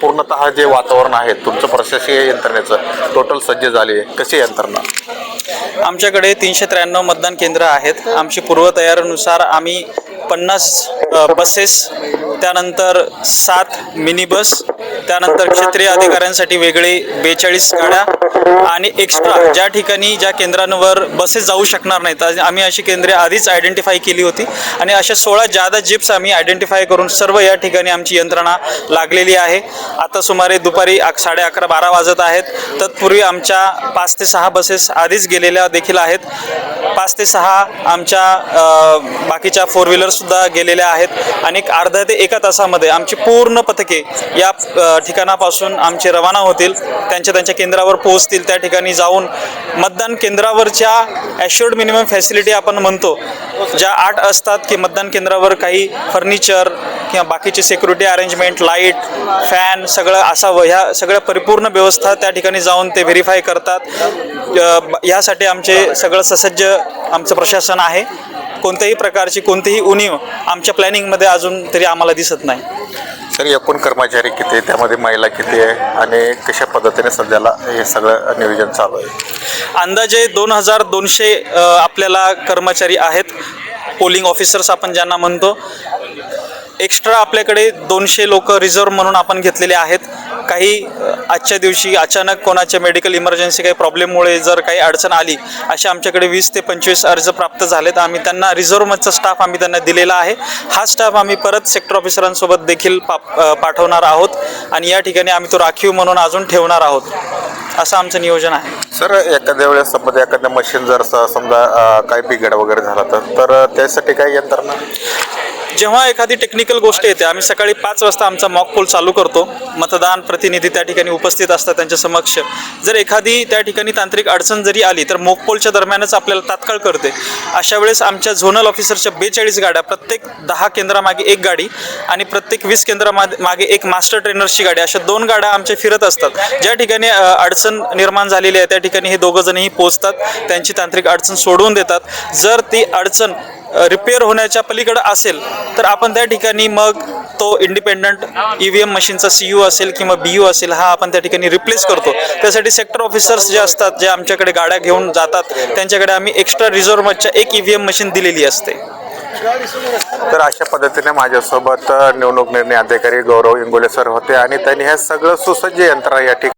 पूर्णतः जे वातावरण आहे तुमचं प्रशासकीय यंत्रणेचं टोटल सज्ज झाली आहे, कशी यंत्रणा? आमच्याकडे 393 मतदान केंद्र आहेत. आमची पूर्वतयारीनुसार आम्ही 50 बसेस, त्यानंतर 7 मिनी बस, त्यानंतर क्षेत्रीय अधिकाऱ्यांसाठी वेगळे 42 गाड्या आणि एक्स्ट्रा ज्या ठिकाणी ज्या केंद्रांवर बसेस जाऊ शकणार नाहीत आम्ही अशी केंद्रे आधीच आयडेंटिफाय केली होती आणि अशा 16 जादा जिप्स आम्ही आयडेंटिफाय करून सर्व या ठिकाणी आमची यंत्रणा लागलेली आहे. आता सुमारे दुपारी 11:30-12 वाजत आहेत. तत्पूर्वी आमच्या 5 ते 6 बसेस आधीच गेलेल्या देखील आहेत. 5 ते 6 आमच्या बाकीच्या 4 व्हीलरसुद्धा गेलेल्या आहेत आणि अर्धा ते 1 तासामध्ये आमची पूर्ण पथके या ठिकाणापासून आमचे रवाना होतील, त्यांच्या केंद्रावर पोहोचतील. त्या ठिकाणी जाऊन मतदान केंद्रावरच्या ॲश्युअर्ड मिनिमम फॅसिलिटी आपण म्हणतो, ज्या 8 असतात की मतदान केंद्रावर काही फर्निचर किंवा बाकीचे सिक्युरिटी अरेंजमेंट, लाईट, फॅन सगळं असावं, ह्या सगळ्या परिपूर्ण व्यवस्था त्या ठिकाणी जाऊन ते व्हेरीफाय करतात. यासाठी आमचे सगळं ससज्ज आमचं प्रशासन आहे. कोणत्याही प्रकारची कोणतीही उणीव आमच्या प्लॅनिंगमध्ये अजून तरी आम्हाला दिसत नाही. सर, एकूण कर्मचारी किती आहे, त्यामध्ये महिला किती आहे आणि कशा पद्धतीने सध्याला हे सगळं नियोजन चालू आहे? अंदाजे 2200 आपल्याला कर्मचारी आहेत, पोलिंग ऑफिसर्स आपण ज्यांना म्हणतो. एक्स्ट्रा आपल्याकडे 200 लोक रिझर्व्ह म्हणून आपण घेतलेले आहेत. काही आजच्या दिवशी अचानक कोणाच्या मेडिकल इमर्जन्सी काही प्रॉब्लेममुळे जर काही अडचण आली, असे आमच्याकडे 20 ते 25 अर्ज प्राप्त झालेत. आम्ही त्यांना रिझर्व्हमधचा स्टाफ आम्ही त्यांना दिलेला आहे. हा स्टाफ आम्ही परत सेक्टर ऑफिसरांसोबत देखील पाठवणार आहोत आणि या ठिकाणी आम्ही तो राखीव म्हणून अजून ठेवणार आहोत, असं आमचं नियोजन आहे. सर, एखाद्या वेळेस समजा एखाद्या मशीन जर समजा काही बिघाड वगैरे झाला तर त्यासाठी काही यंत्रणा? जेव्हा एखादी टेक्निकल गोष्ट येते, आम्ही सकाळी 5 वाजता आमचा मॉक पोल चालू करतो. मतदान प्रतिनिधी त्या ठिकाणी उपस्थित असतात, त्यांच्या समक्ष जर एखादी त्या ठिकाणी तांत्रिक अडचण जरी आली तर मॉक पोलच्या दरम्यानच आपल्याला तात्काळ करते. अशा वेळेस आमच्या झोनल ऑफिसरच्या 42 गाड्या, प्रत्येक 10 केंद्रामागे 1 गाडी आणि प्रत्येक 20 केंद्रामागे 1 मास्टर ट्रेनर्सची गाडी, अशा 2 गाड्या आमच्या फिरत असतात. ज्या ठिकाणी अडचण निर्माण झालेली आहे त्या ठिकाणी हे दोघंजणही पोहोचतात, त्यांची तांत्रिक अडचण सोडवून देतात. जर ती अडचण रिपेअर होण्याच्या पलीकडे असेल तर आपण त्या ठिकाणी मग तो इंडिपेंडंट EVM मशीनचा CU असेल किंवा BU असेल, हा आपण त्या ठिकाणी रिप्लेस करतो. त्यासाठी सेक्टर ऑफिसर्स जे असतात, जे आमच्याकडे गाड्या घेऊन जातात, त्यांच्याकडे आम्ही एक्स्ट्रा रिझर्व्हच्या 1 EVM मशीन दिलेली असते. तर अशा पद्धतीने माझ्यासोबत निवडणूक निर्णय अधिकारी गौरव इंगोले सर होते आणि त्यांनी हे सगळं सुसज्ज यंत्रणा या ठिकाणी